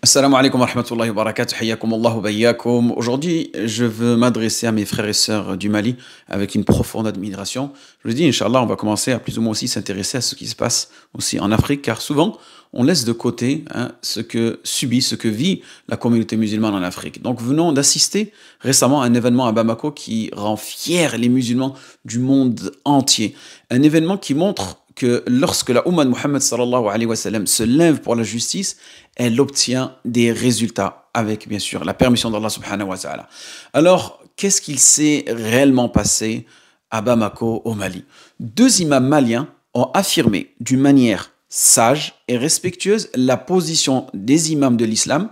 Assalamu alaikum wa rahmatullahi wa barakatuh, hayyakum Allah wa bayyakum. Aujourd'hui, je veux m'adresser à mes frères et sœurs du Mali avec une profonde admiration. Je vous dis, Inch'Allah, on va commencer à plus ou moins aussi s'intéresser à ce qui se passe aussi en Afrique, car souvent, on laisse de côté ce que subit, ce que vit la communauté musulmane en Afrique. Donc, venons d'assister récemment à un événement à Bamako qui rend fiers les musulmans du monde entier. Un événement qui montre que lorsque la Ummah de Muhammad sallallahu alayhi wa sallam se lève pour la justice, elle obtient des résultats avec, bien sûr, la permission d'Allah subhanahu wa ta'ala. Alors, qu'est-ce qu'il s'est réellement passé à Bamako, au Mali? Deux imams maliens ont affirmé d'une manière sage et respectueuse la position des imams de l'islam,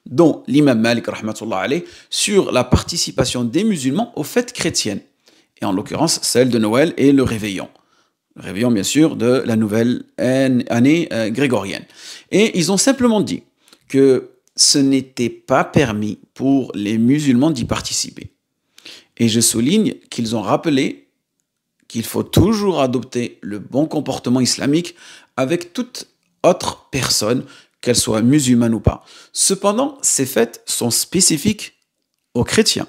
dont l'imam Malik rahmatullah alayh, sur la participation des musulmans aux fêtes chrétiennes, et en l'occurrence celle de Noël et le réveillon. Le réveillon, bien sûr, de la nouvelle année grégorienne. Et ils ont simplement dit que ce n'était pas permis pour les musulmans d'y participer. Et je souligne qu'ils ont rappelé qu'il faut toujours adopter le bon comportement islamique avec toute autre personne, qu'elle soit musulmane ou pas. Cependant, ces fêtes sont spécifiques aux chrétiens.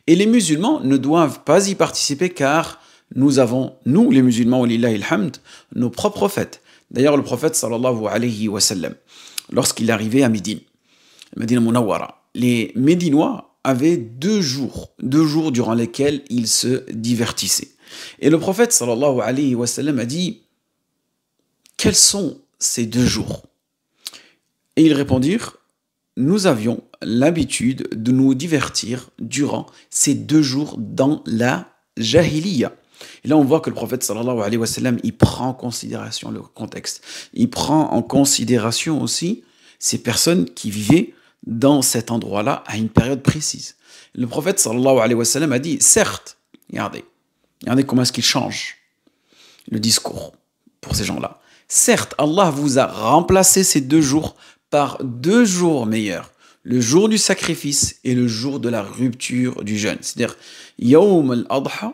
Et les musulmans ne doivent pas y participer car nous avons, nous les musulmans, walillahi alhamd, nos propres fêtes. D'ailleurs, le prophète sallallahu alayhi wa sallam, lorsqu'il est arrivé à Médine, Médine Munawwara, les Médinois avaient deux jours durant lesquels ils se divertissaient. Et le prophète sallallahu alayhi wa sallam a dit, quels sont ces 2 jours? Et ils répondirent, nous avions l'habitude de nous divertir durant ces 2 jours dans la Jahiliya. Et là, on voit que le prophète sallallahu alayhi wa sallam, il prend en considération le contexte. Il prend en considération aussi ces personnes qui vivaient dans cet endroit-là à une période précise. Le prophète sallallahu alayhi wa sallam a dit, certes, regardez comment est-ce qu'il change le discours pour ces gens-là. Certes, Allah vous a remplacé ces 2 jours par 2 jours meilleurs. Le jour du sacrifice et le jour de la rupture du jeûne. C'est-à-dire, Yawm al-Adha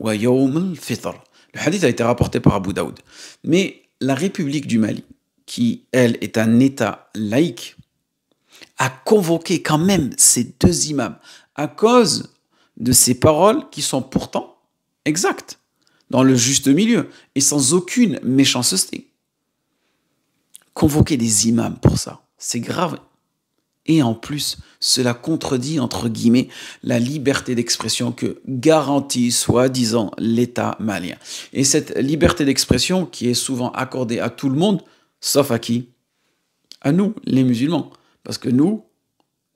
wa Yawm al-Fitr. Le hadith a été rapporté par Abu Daoud. Mais la République du Mali, qui, elle, est un État laïque, a convoqué quand même ces 2 imams à cause de ces paroles qui sont pourtant exactes, dans le juste milieu et sans aucune méchanceté. Convoquer des imams pour ça, c'est grave. Et en plus, cela contredit, entre guillemets, la liberté d'expression que garantit, soi-disant, l'État malien. Et cette liberté d'expression qui est souvent accordée à tout le monde, sauf à qui? À nous, les musulmans. Parce que nous,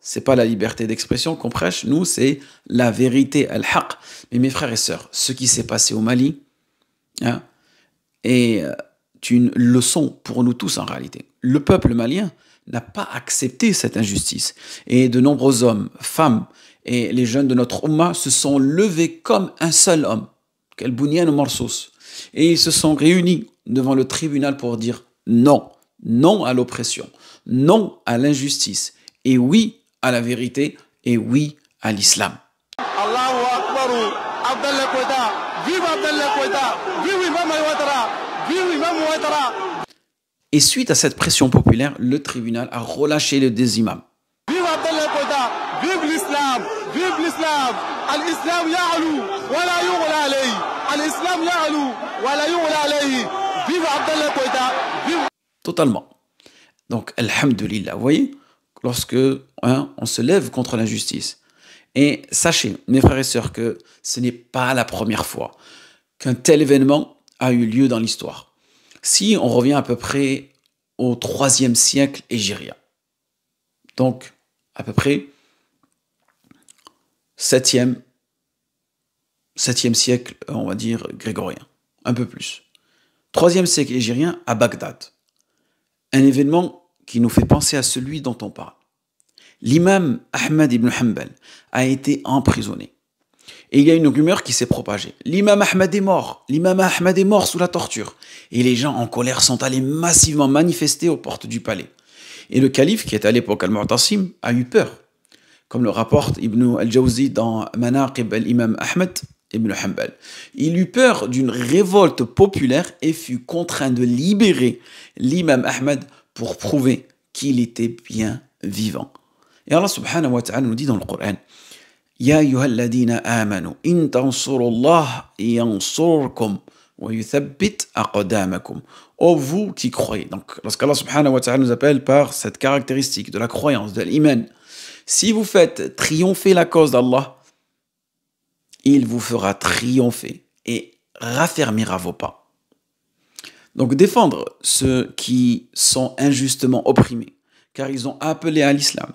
c'est pas la liberté d'expression qu'on prêche, nous, c'est la vérité, al-haq. Mais mes frères et sœurs, ce qui s'est passé au Mali est une leçon pour nous tous en réalité. Le peuple malien n'a pas accepté cette injustice. Et de nombreux hommes, femmes et les jeunes de notre Ummah se sont levés comme un seul homme, quel Bounyan ou Morsos. Et ils se sont réunis devant le tribunal pour dire non, non à l'oppression, non à l'injustice, et oui à la vérité, et oui à l'islam. Allahu Akbar, Abdallah Koïta, vive Abdallah Koïta, vive Imam Ouattara, vive Imam Ouattara. Et suite à cette pression populaire, le tribunal a relâché les 2 imams. Vive Abdallah Koïta, vive l'islam, vive l'islam. Al-Islam ya'alou, wa la yughla alayhi. Al-Islam ya'alou, wa la yughla alayhi. Vive Abdallah Koïta, vive. Totalement. Donc, alhamdulillah, vous voyez, lorsque on se lève contre l'injustice. Et sachez, mes frères et sœurs, que ce n'est pas la première fois qu'un tel événement a eu lieu dans l'histoire. Si on revient à peu près au 3e siècle hégirien, donc à peu près 7e siècle, on va dire, grégorien, un peu plus. 3e siècle hégirien à Bagdad. Un événement qui nous fait penser à celui dont on parle. L'imam Ahmad ibn Hanbal a été emprisonné. Et il y a une rumeur qui s'est propagée. L'imam Ahmad est mort. L'imam Ahmad est mort sous la torture. Et les gens en colère sont allés massivement manifester aux portes du palais. Et le calife, qui était à l'époque Al-Mu'tasim, a eu peur. Comme le rapporte Ibn al-Jawzi dans Manaqib al-Imam Ahmad ibn Hanbal. Il eut peur d'une révolte populaire et fut contraint de libérer l'imam Ahmad pour prouver qu'il était bien vivant. Et Allah subhanahu wa ta'ala nous dit dans le Coran, Ya ayyuhalladhina amanu, in tansurullah yansurkum wa yuthabbit aqdamakum. Ô vous qui croyez. Donc, lorsqu'Allah subhanahu wa ta'ala nous appelle par cette caractéristique de la croyance, de l'iman, si vous faites triompher la cause d'Allah, il vous fera triompher et raffermira vos pas. Donc, défendre ceux qui sont injustement opprimés, car ils ont appelé à l'islam,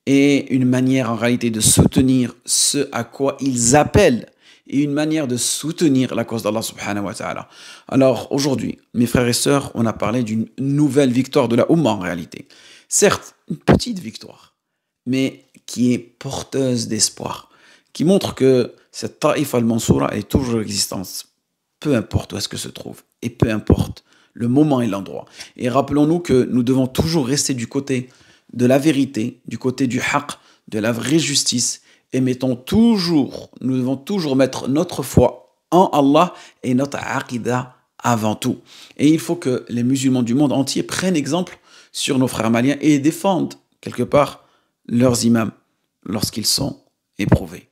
et une manière en réalité de soutenir ce à quoi ils appellent et une manière de soutenir la cause d'Allah subhanahu wa ta'ala. Alors aujourd'hui, mes frères et sœurs, on a parlé d'une nouvelle victoire de la Ummah en réalité. Certes, une petite victoire, mais qui est porteuse d'espoir, qui montre que cette Taïf al-Mansoura est toujours existante, peu importe où est-ce que se trouve, et peu importe le moment et l'endroit. Et rappelons-nous que nous devons toujours rester du côté de la vérité, du côté du haqq, de la vraie justice, et nous devons toujours mettre notre foi en Allah et notre aqidah avant tout. Et il faut que les musulmans du monde entier prennent exemple sur nos frères maliens et défendent quelque part leurs imams lorsqu'ils sont éprouvés.